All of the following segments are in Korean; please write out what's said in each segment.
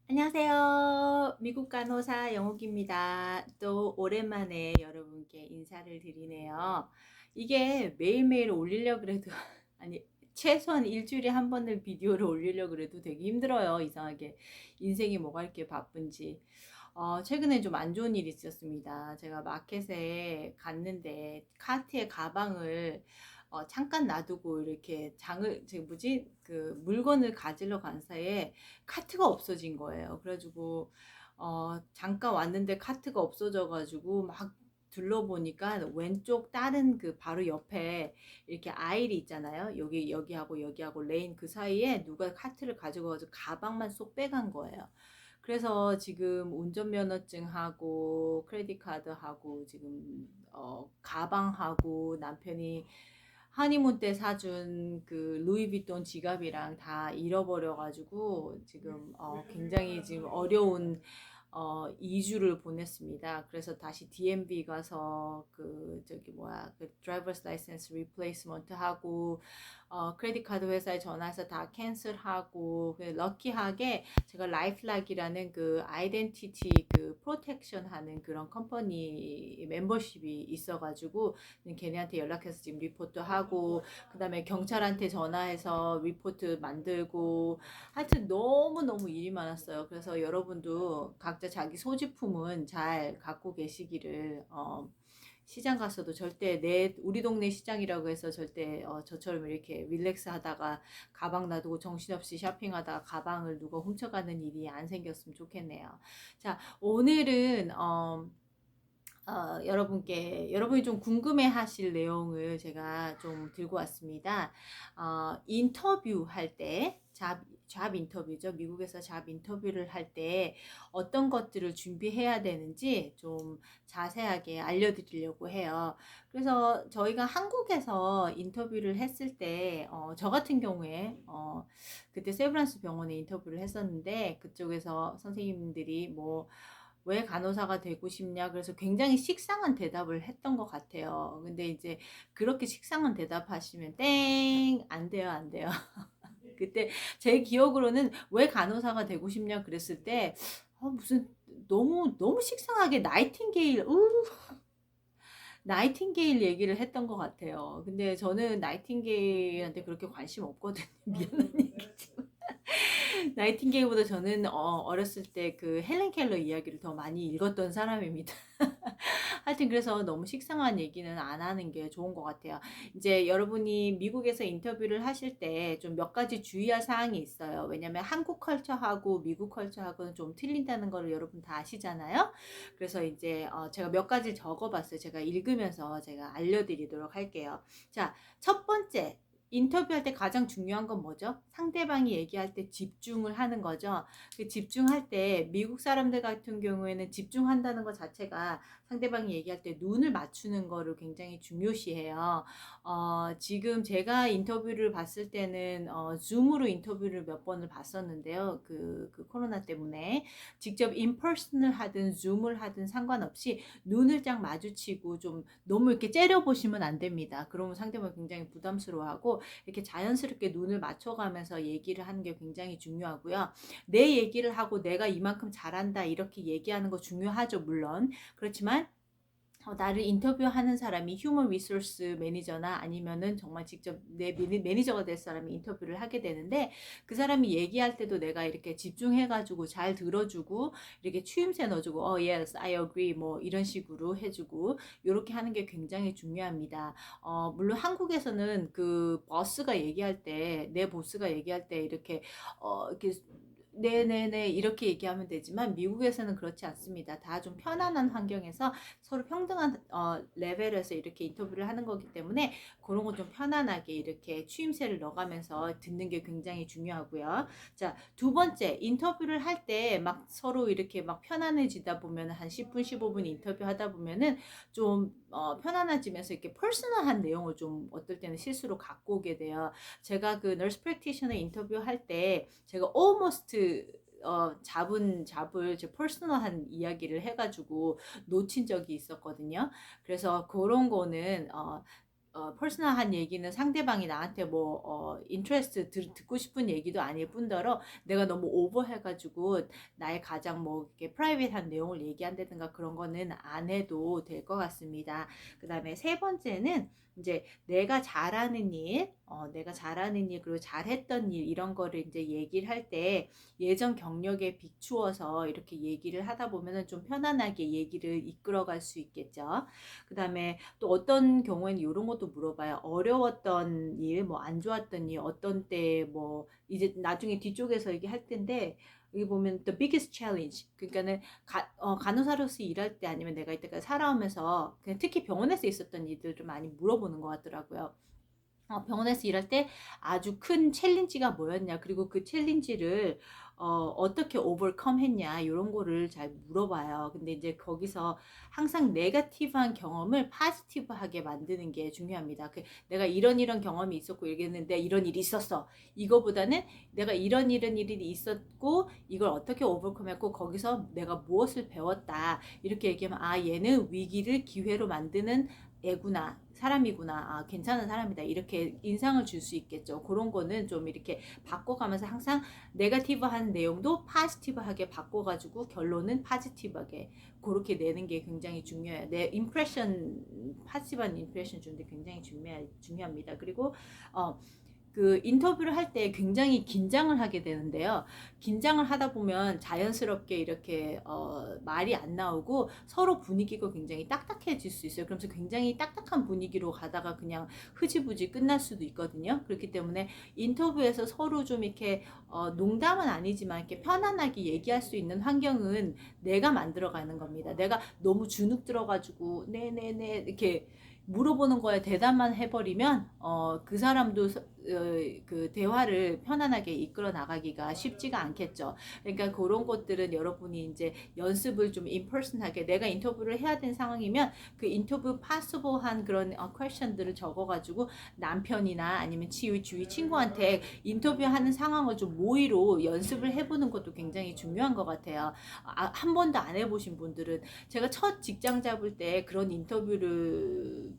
안녕하세요. 미국 간호사 영옥입니다. 또 오랜만에 여러분께 인사를 드리네요. 이게 매일매일 올리려고 그래도, 아니, 최소한 일주일에 한 번은 비디오를 올리려고 그래도 되게 힘들어요. 이상하게. 인생이 뭐가 이렇게 바쁜지. 최근에 좀 안 좋은 일이 있었습니다. 제가 마켓에 갔는데 카트에 가방을 잠깐 놔두고 이렇게 그 물건을 가지러 간 사이에 카트가 없어진 거예요. 그래가지고 잠깐 왔는데 카트가 없어져가지고 막 둘러보니까 왼쪽 다른 그 바로 옆에 이렇게 아일이 있잖아요. 여기하고 레인 그 사이에 누가 카트를 가지고 가서 가방만 쏙 빼간 거예요. 그래서 지금 운전면허증하고 크레딧 카드하고 지금 가방하고 남편이 하니문 때 사준 그 루이비통 지갑이랑 다 잃어버려가지고 지금 굉장히 지금 어려운 2주를 보냈습니다. 그래서 다시 DMV 가서 그 저기 뭐야 그 드라이버스 라이센스 리플레이스먼트 하고 크레딧 카드 회사에 전화해서 다 캔슬하고 럭키하게 제가 라이프락이라는 그 아이덴티티 그 프로텍션 하는 그런 컴퍼니 멤버십이 있어가지고 걔네한테 연락해서 지금 리포트 하고 그다음에 경찰한테 전화해서 리포트 만들고 하여튼 너무너무 일이 많았어요. 그래서 여러분도 각자 자기 소지품은 잘 갖고 계시기를 시장 가서도 절대 우리 동네 시장이라고 해서 절대 저처럼 이렇게 릴렉스 하다가 가방 놔두고 정신없이 쇼핑하다가 가방을 누가 훔쳐가는 일이 안 생겼으면 좋겠네요. 자, 오늘은 여러분이 좀 궁금해 하실 내용을 제가 좀 들고 왔습니다. 인터뷰 할 때, 잡 인터뷰죠. 미국에서 잡 인터뷰를 할 때 어떤 것들을 준비해야 되는지 좀 자세하게 알려드리려고 해요. 그래서 저희가 한국에서 인터뷰를 했을 때, 저 같은 경우에, 그때 세브란스 병원에 인터뷰를 했었는데, 그쪽에서 선생님들이 왜 간호사가 되고 싶냐? 그래서 굉장히 식상한 대답을 했던 것 같아요. 근데 이제 그렇게 식상한 대답하시면 땡! 안 돼요, 안 돼요. 그때 제 기억으로는 왜 간호사가 되고 싶냐 그랬을 때, 무슨 너무 식상하게 나이팅게일 얘기를 했던 것 같아요. 근데 저는 나이팅게일한테 그렇게 관심 없거든요. 미안한 얘기지만. 나이팅게일보다 저는 어렸을 때 그 헬렌 켈러 이야기를 더 많이 읽었던 사람입니다. 하여튼 그래서 너무 식상한 얘기는 안 하는 게 좋은 것 같아요. 이제 여러분이 미국에서 인터뷰를 하실 때 좀 몇 가지 주의할 사항이 있어요. 왜냐면 한국 컬처하고 미국 컬처하고는 좀 틀린다는 거를 여러분 다 아시잖아요. 그래서 이제 제가 몇 가지 적어봤어요. 제가 읽으면서 제가 알려드리도록 할게요. 자, 첫 번째. 인터뷰할 때 가장 중요한 건 뭐죠? 상대방이 얘기할 때 집중을 하는 거죠. 그 집중할 때 미국 사람들 같은 경우에는 집중한다는 것 자체가 상대방이 얘기할 때 눈을 맞추는 거를 굉장히 중요시해요. 지금 제가 인터뷰를 봤을 때는 줌으로 인터뷰를 몇 번을 봤었는데요. 그 코로나 때문에 직접 인퍼슨을 하든 줌을 하든 상관없이 눈을 딱 마주치고 좀 너무 이렇게 째려보시면 안 됩니다. 그러면 상대방이 굉장히 부담스러워하고 이렇게 자연스럽게 눈을 맞춰가면서 얘기를 하는 게 굉장히 중요하고요. 내 얘기를 하고 내가 이만큼 잘한다 이렇게 얘기하는 거 중요하죠, 물론. 그렇지만 나를 인터뷰하는 사람이 휴먼 리소스 매니저나 아니면은 정말 직접 내 매니저가 될 사람이 인터뷰를 하게 되는데 그 사람이 얘기할 때도 내가 이렇게 집중해가지고 잘 들어주고 이렇게 추임새 넣어주고 yes I agree 뭐 이런 식으로 해주고 이렇게 하는 게 굉장히 중요합니다. 물론 한국에서는 그 버스가 얘기할 때 내 보스가 얘기할 때 이렇게 네네네 이렇게 얘기하면 되지만 미국에서는 그렇지 않습니다. 다 좀 편안한 환경에서 서로 평등한 레벨에서 이렇게 인터뷰를 하는 거기 때문에 그런 거 좀 편안하게 이렇게 추임새를 넣어가면서 듣는 게 굉장히 중요하고요. 자, 두 번째 인터뷰를 할 때 막 서로 이렇게 막 편안해지다 보면 한 10분 15분 인터뷰 하다 보면은 좀 편안해지면서 이렇게 퍼스널한 내용을 좀 어떨 때는 실수로 갖고 오게 돼요. 제가 그 널스 프랙티셔너 인터뷰 할 때 제가 almost 잡을 제 퍼스널한 이야기를 해가지고 놓친 적이 있었거든요. 그래서 그런 거는 퍼스널한 얘기는 상대방이 나한테 뭐 인트레스트 듣고 싶은 얘기도 아닐 뿐더러 내가 너무 오버해가지고 나의 가장 뭐 이렇게 프라이빗한 내용을 얘기한다든가 그런 거는 안 해도 될 것 같습니다. 그 다음에 세 번째는 이제 내가 잘하는 일, 내가 잘하는 일 그리고 잘했던 일 이런 거를 이제 얘기를 할 때 예전 경력에 비추어서 이렇게 얘기를 하다 보면은 좀 편안하게 얘기를 이끌어갈 수 있겠죠. 그 다음에 또 어떤 경우에는 이런 것도 물어봐요. 어려웠던 일, 뭐 안 좋았던 일, 어떤 때 뭐 이제 나중에 뒤쪽에서 얘기할 텐데 여기 보면 the biggest challenge 그러니까는 간호사로서 일할 때 아니면 내가 이때까지 살아오면서 그냥 특히 병원에서 있었던 일들 좀 많이 물어보는 것 같더라고요. 병원에서 일할 때 아주 큰 챌린지가 뭐였냐 그리고 그 챌린지를 어떻게 오버컴 했냐 이런 거를 잘 물어봐요. 근데 이제 거기서 항상 네거티브한 경험을 파지티브하게 만드는 게 중요합니다. 내가 이런 경험이 있었고 얘기했는데 이런 일이 있었어. 이거보다는 내가 이런 일이 있었고 이걸 어떻게 오버컴 했고 거기서 내가 무엇을 배웠다. 이렇게 얘기하면 아 얘는 위기를 기회로 만드는 애구나 사람이구나 괜찮은 사람이다 이렇게 인상을 줄 수 있겠죠. 그런 거는 좀 이렇게 바꿔가면서 항상 네거티브한 내용도 파지티브하게 바꿔가지고 결론은 파지티브하게 그렇게 내는 게 굉장히 중요해요. 내 임프레션 파지티브한 임프레션 주는데 굉장히 중요합니다. 그리고 그 인터뷰를 할 때 굉장히 긴장을 하게 되는데요. 긴장을 하다 보면 자연스럽게 이렇게 말이 안 나오고 서로 분위기가 굉장히 딱딱해질 수 있어요. 그러면서 굉장히 딱딱한 분위기로 가다가 그냥 흐지부지 끝날 수도 있거든요. 그렇기 때문에 인터뷰에서 서로 좀 이렇게 농담은 아니지만 이렇게 편안하게 얘기할 수 있는 환경은 내가 만들어가는 겁니다. 내가 너무 주눅 들어가지고 네네네 이렇게 물어보는 거에 대답만 해버리면 그 사람도 그 대화를 편안하게 이끌어 나가기가 쉽지가 않겠죠. 그러니까 그런 것들은 여러분이 이제 연습을 좀 인퍼슨하게 내가 인터뷰를 해야 되는 상황이면 그 인터뷰 파서블한 그런 퀘션들을 적어가지고 남편이나 아니면 주위 친구한테 인터뷰하는 상황을 좀 모의로 연습을 해보는 것도 굉장히 중요한 것 같아요. 한 번도 안 해보신 분들은 제가 첫 직장 잡을 때 그런 인터뷰를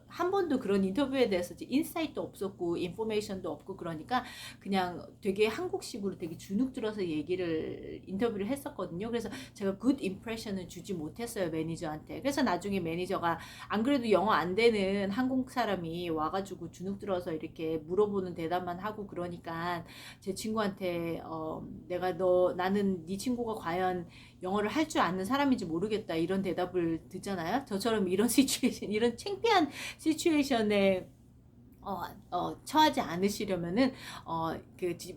한 번도 그런 인터뷰에 대해서 인사이트도 없었고 인포메이션도 없고 그러니까 그냥 되게 한국식으로 되게 주눅 들어서 인터뷰를 했었거든요. 그래서 제가 굿 임프레션을 주지 못했어요 매니저한테. 그래서 나중에 매니저가 안 그래도 영어 안 되는 한국 사람이 와가지고 주눅 들어서 이렇게 물어보는 대답만 하고 그러니까 제 친구한테 나는 네 친구가 과연 영어를 할 줄 아는 사람인지 모르겠다 이런 대답을 듣잖아요. 저처럼 이런 시츄에이션 이런 창피한 시츄에이션에 처하지 않으시려면은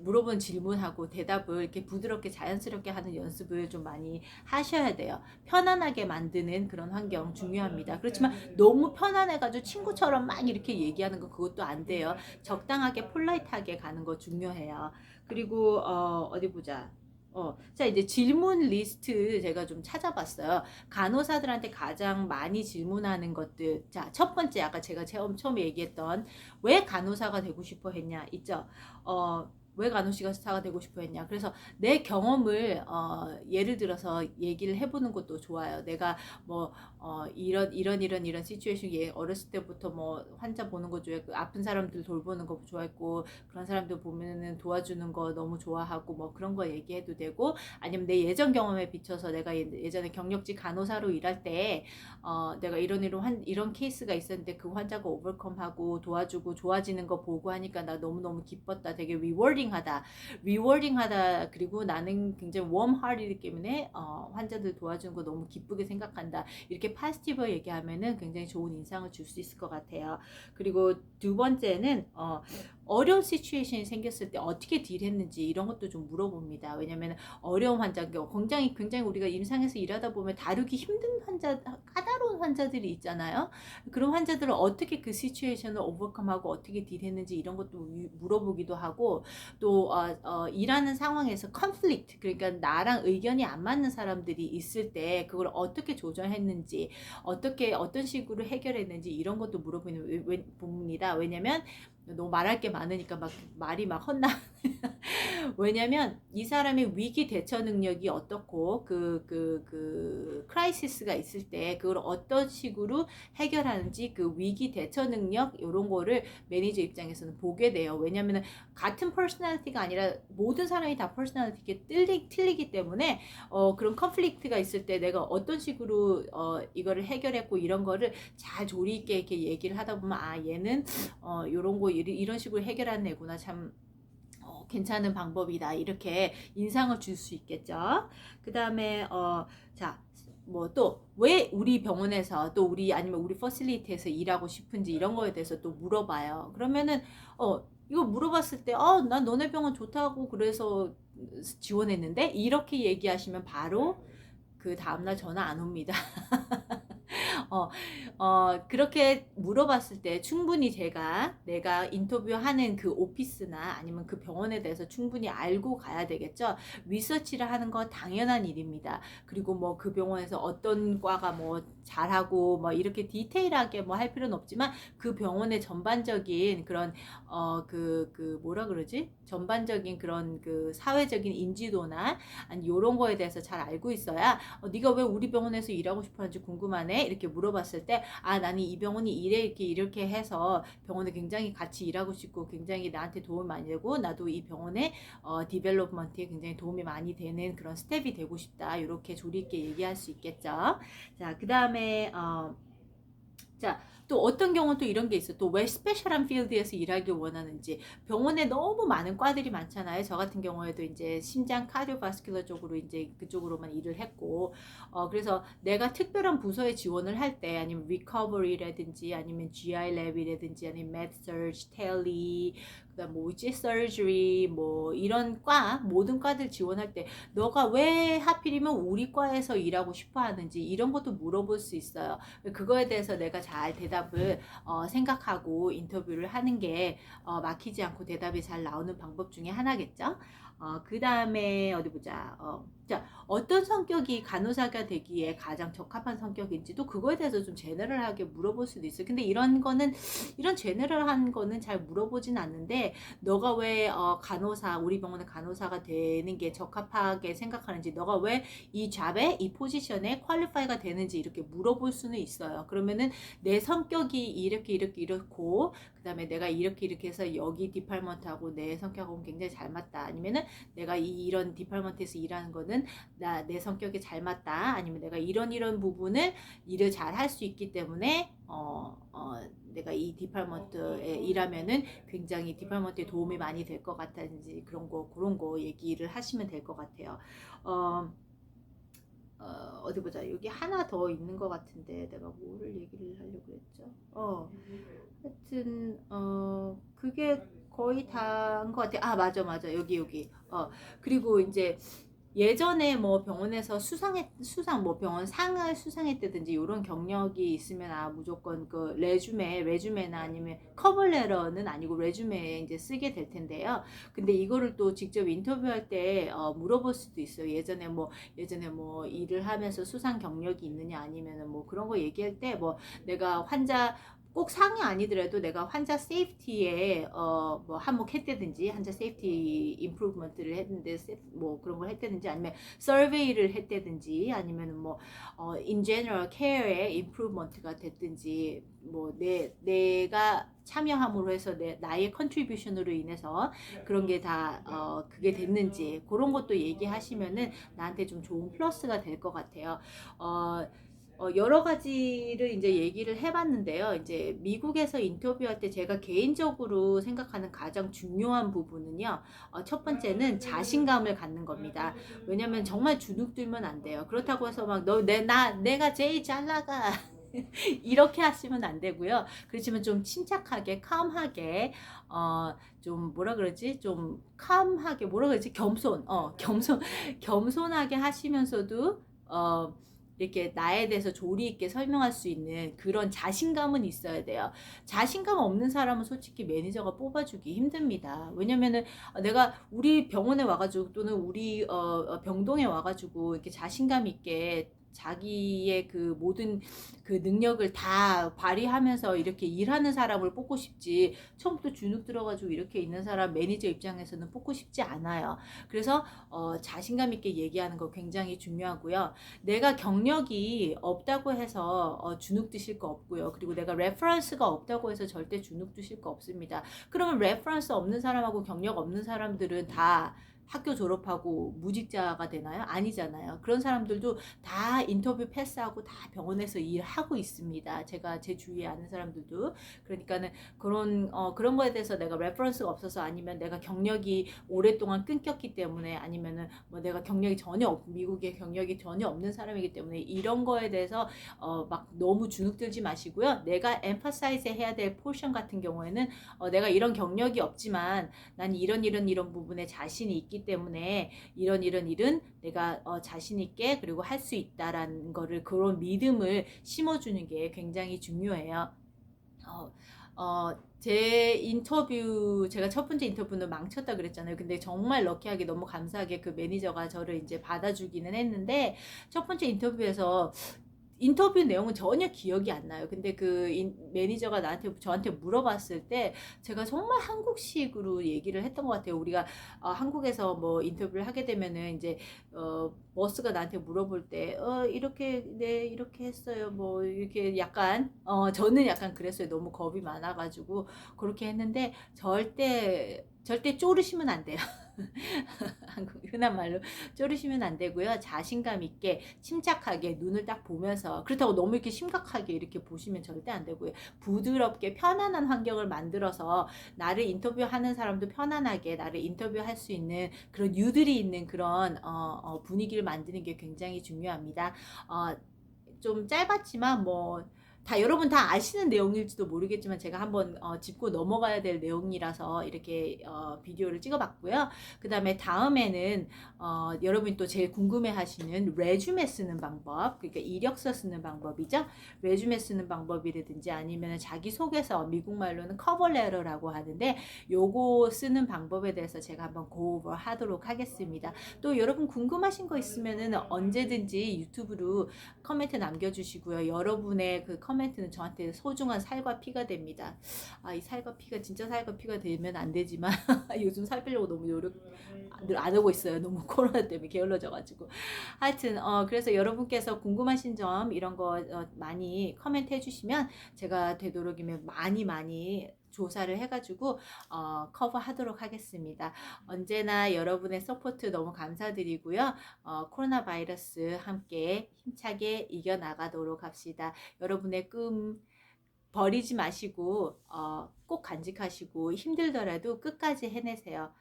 물어본 질문하고 대답을 이렇게 부드럽게 자연스럽게 하는 연습을 좀 많이 하셔야 돼요. 편안하게 만드는 그런 환경 중요합니다. 그렇지만 너무 편안해가지고 친구처럼 막 이렇게 얘기하는 거 그것도 안 돼요. 적당하게 폴라이트하게 가는 거 중요해요. 그리고 어디 보자. 자, 이제 질문 리스트 제가 좀 찾아봤어요. 간호사들한테 가장 많이 질문하는 것들. 자, 첫 번째, 아까 제가 처음에 얘기했던, 왜 간호사가 되고 싶어 했냐, 있죠? 왜 간호사가 되고 싶어 했냐. 그래서 내 경험을, 예를 들어서 얘기를 해보는 것도 좋아요. 내가 뭐, 이런 시츄에이션, 어렸을 때부터 뭐, 환자 보는 거 좋아했고, 아픈 사람들 돌보는 거 좋아했고, 그런 사람들 보면은 도와주는 거 너무 좋아하고, 뭐, 그런 거 얘기해도 되고, 아니면 내 예전 경험에 비춰서 내가 예전에 경력직 간호사로 일할 때, 내가 이런 케이스가 있었는데 그 환자가 오버컴하고 도와주고 좋아지는 거 보고 하니까 나 너무너무 기뻤다. 되게 리워딩하다. 그리고 나는 굉장히 웜하리이기 때문에 환자들 도와주는 거 너무 기쁘게 생각한다. 이렇게 파지티브 얘기하면은 굉장히 좋은 인상을 줄 수 있을 것 같아요. 그리고 두 번째는 어려운 시츄에이션이 생겼을 때 어떻게 딜했는지 이런 것도 좀 물어봅니다. 왜냐면 어려운 환자, 굉장히 우리가 임상에서 일하다 보면 다루기 힘든 까다로운 환자들이 있잖아요. 그런 환자들을 어떻게 그 시츄에이션을 오버컴하고 어떻게 딜했는지 이런 것도 물어보기도 하고 또 일하는 상황에서 컨플릭트, 그러니까 나랑 의견이 안 맞는 사람들이 있을 때 그걸 어떻게 조절했는지 어떤 식으로 해결했는지 이런 것도 물어봅니다. 왜냐면 너무 말할 게 많으니까 막 말이 막 헛나. 왜냐면 이 사람의 위기 대처 능력이 어떻고 크라이시스가 있을 때 그걸 어떤 식으로 해결하는지 그 위기 대처 능력 이런 거를 매니저 입장에서는 보게 돼요. 왜냐면은 같은 퍼스널리티가 아니라 모든 사람이 다 퍼스널리티가 틀리기 때문에 그런 컨플릭트가 있을 때 내가 어떤 식으로 이거를 해결했고 이런 거를 잘 조리 있게 이렇게 얘기를 하다 보면 아 얘는 요런 거 이런 식으로 해결한 애구나 참 괜찮은 방법이다 이렇게 인상을 줄 수 있겠죠. 그 다음에 자 뭐 또 왜 우리 병원에서 또 우리 아니면 우리 퍼실리티에서 일하고 싶은지 이런 거에 대해서 또 물어봐요. 그러면은 이거 물어봤을 때 난 너네 병원 좋다고 그래서 지원했는데 이렇게 얘기하시면 바로 그 다음날 전화 안 옵니다. 어, 그렇게 물어봤을 때 충분히 내가 인터뷰하는 그 오피스나 아니면 그 병원에 대해서 충분히 알고 가야 되겠죠. 리서치를 하는 거 당연한 일입니다. 그리고 뭐 그 병원에서 어떤 과가 뭐 잘하고 뭐 이렇게 디테일하게 뭐 할 필요는 없지만 그 병원의 전반적인 그런 뭐라 그러지? 전반적인 그런 그 사회적인 인지도나 아니 요런 거에 대해서 잘 알고 있어야 네가 왜 우리 병원에서 일하고 싶어 하는지 궁금하네 이렇게 물어봤을 때 나는 이 병원이 이렇게 해서 병원에 굉장히 같이 일하고 싶고 굉장히 나한테 도움이 많이 되고 나도 이 병원의 디벨롭먼트에 굉장히 도움이 많이 되는 그런 스텝이 되고 싶다 이렇게 조리 있게 얘기할 수 있겠죠. 자, 그 다음에 자, 또 어떤 경우는 또 이런 게 있어. 또 왜 스페셜한 필드에서 일하길 원하는지. 병원에 너무 많은 과들이 많잖아요. 저 같은 경우에도 이제 심장 카디오바스큘러 쪽으로 이제 그쪽으로만 일을 했고, 그래서 내가 특별한 부서에 지원을 할 때, 아니면 리커버리라든지, 아니면 GI 랩이라든지, 아니면 medsurg, tele, 그다음 뭐 있지, surgery, 뭐 이런 모든 과들 지원할 때, 너가 왜 하필이면 우리 과에서 일하고 싶어 하는지 이런 것도 물어볼 수 있어요. 그거에 대해서 내가 잘 대답을 생각하고 인터뷰를 하는 게 막히지 않고 대답이 잘 나오는 방법 중에 하나겠죠. 그 다음에 어디 보자. 자, 어떤 성격이 간호사가 되기에 가장 적합한 성격인지도 그거에 대해서 좀 제너럴하게 물어볼 수도 있어요. 근데 이런 제너럴한 거는 잘 물어보진 않는데 너가 왜 우리 병원의 간호사가 되는 게 적합하게 생각하는지, 너가 왜 이 잡에 이 포지션에 퀄리파이가 되는지 이렇게 물어볼 수는 있어요. 그러면은 내 성격이 이렇고 그 다음에 내가 이렇게 해서 여기 디팔먼트하고 내 성격하고 굉장히 잘 맞다. 아니면은 내가 이런 디팔먼트에서 일하는 거는 내 성격에 잘 맞다. 아니면 내가 이런 부분을 일을 잘 할 수 있기 때문에 내가 이 디팔먼트에 일하면은 굉장히 디팔먼트에 도움이 많이 될 것 같다든지 그런 거 얘기를 하시면 될 것 같아요. 어디 보자. 여기 하나 더 있는 것 같은데 내가 뭐를 얘기를 하려고 했죠? 하여튼 그게 거의 다인 것 같아. 맞아. 여기. 그리고 이제 예전에 뭐 병원에서 뭐 병원 상을 수상했다든지 이런 경력이 있으면 무조건 그 레주메나 아니면 커버레터는 아니고 레주메에 이제 쓰게 될 텐데요. 근데 이거를 또 직접 인터뷰할 때 물어볼 수도 있어요. 예전에 뭐 일을 하면서 수상 경력이 있느냐 아니면은 뭐 그런 거 얘기할 때 뭐 내가 환자 꼭 상이 아니더라도 내가 환자 세이프티에 뭐 한몫했다든지 환자 세이프티 임프루브먼트를 했는데 뭐 그런 걸 했다든지 아니면 서베이를 했다든지 아니면 뭐 in general care에 임프루브먼트가 됐든지 뭐 내가 참여함으로 해서 나의 컨트리뷰션으로 인해서 그런 게 다 그게 됐는지 그런 것도 얘기하시면은 나한테 좀 좋은 플러스가 될 것 같아요. 여러 가지를 이제 얘기를 해봤는데요. 이제 미국에서 인터뷰할 때 제가 개인적으로 생각하는 가장 중요한 부분은요. 첫 번째는 자신감을 갖는 겁니다. 왜냐면 정말 주눅 들면 안 돼요. 그렇다고 해서 막 내가 제일 잘 나가. 이렇게 하시면 안 되고요. 그렇지만 좀 침착하게, 캄하게, 좀 뭐라 그러지? 좀 캄하게, 뭐라 그러지? 겸손하게 하시면서도, 이렇게 나에 대해서 조리 있게 설명할 수 있는 그런 자신감은 있어야 돼요. 자신감 없는 사람은 솔직히 매니저가 뽑아주기 힘듭니다. 왜냐면은 내가 우리 병원에 와가지고 또는 우리 병동에 와가지고 이렇게 자신감 있게 자기의 그 모든 그 능력을 다 발휘하면서 이렇게 일하는 사람을 뽑고 싶지, 처음부터 주눅 들어가지고 이렇게 있는 사람 매니저 입장에서는 뽑고 싶지 않아요. 그래서 자신감 있게 얘기하는 거 굉장히 중요하고요. 내가 경력이 없다고 해서 주눅 드실 거 없고요. 그리고 내가 레퍼런스가 없다고 해서 절대 주눅 드실 거 없습니다. 그러면 레퍼런스 없는 사람하고 경력 없는 사람들은 다 학교 졸업하고 무직자가 되나요? 아니잖아요. 그런 사람들도 다 인터뷰 패스하고 다 병원에서 일하고 있습니다. 제가 제 주위에 아는 사람들도. 그러니까는 그런 거에 대해서 내가 레퍼런스가 없어서, 아니면 내가 경력이 오랫동안 끊겼기 때문에, 아니면은 뭐 내가 경력이 전혀 미국에 경력이 전혀 없는 사람이기 때문에, 이런 거에 대해서 막 너무 주눅 들지 마시고요. 내가 emphasize 해야 될 포션 같은 경우에는 내가 이런 경력이 없지만 난 이런 부분에 자신이 있기 때문에 이런 내가 자신 있게 그리고 할 수 있다라는 거를, 그런 믿음을 심어주는 게 굉장히 중요해요. 제 인터뷰, 제가 첫 번째 인터뷰는 망쳤다 그랬잖아요. 근데 정말 럭키하게 너무 감사하게 그 매니저가 저를 이제 받아주기는 했는데, 첫 번째 인터뷰에서 인터뷰 내용은 전혀 기억이 안 나요. 근데 그 매니저가 저한테 물어봤을 때 제가 정말 한국식으로 얘기를 했던 것 같아요. 우리가 한국에서 뭐 인터뷰를 하게 되면은 이제 버스가 나한테 물어볼 때 이렇게 네 이렇게 했어요. 뭐 이렇게 약간 저는 약간 그랬어요. 너무 겁이 많아가지고 그렇게 했는데, 절대 쪼르시면 안 돼요. 한국 흔한 말로 쪼르시면 안 되고요. 자신감 있게 침착하게 눈을 딱 보면서, 그렇다고 너무 이렇게 심각하게 이렇게 보시면 절대 안 되고요. 부드럽게 편안한 환경을 만들어서 나를 인터뷰하는 사람도 편안하게 나를 인터뷰할 수 있는 그런 유들이 있는 그런 분위기를 만드는 게 굉장히 중요합니다. 좀 짧았지만 뭐 여러분 다 아시는 내용일지도 모르겠지만, 제가 한번 짚고 넘어가야 될 내용이라서 이렇게 비디오를 찍어봤고요. 그 다음에 다음에는 여러분이 또 제일 궁금해하시는 레주메 쓰는 방법, 그러니까 이력서 쓰는 방법이죠. 레주메 쓰는 방법이라든지, 아니면 자기소개서, 미국말로는 커버레터라고 하는데, 요거 쓰는 방법에 대해서 제가 한번 고오버 하도록 하겠습니다. 또 여러분 궁금하신 거 있으면은 언제든지 유튜브로 커멘트 남겨주시고요. 여러분의 그 커멘트는 저한테 소중한 살과 피가 됩니다. 이 살과 피가 진짜 살과 피가 되면 안 되지만 요즘 살 빼려고 너무 노력 안 하고 있어요. 너무 코로나 때문에 게을러져가지고. 하여튼 그래서 여러분께서 궁금하신 점 이런 거 많이 커멘트 해주시면 제가 되도록이면 많이 조사를 해가지고 커버하도록 하겠습니다. 언제나 여러분의 서포트 너무 감사드리고요. 코로나 바이러스 함께 힘차게 이겨나가도록 합시다. 여러분의 꿈 버리지 마시고 꼭 간직하시고, 힘들더라도 끝까지 해내세요.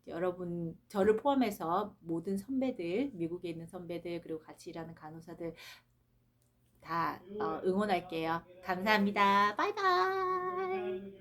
여러분, 저를 포함해서 모든 선배들, 미국에 있는 선배들, 그리고 같이 일하는 간호사들 다 응원할게요. 감사합니다. 바이바이.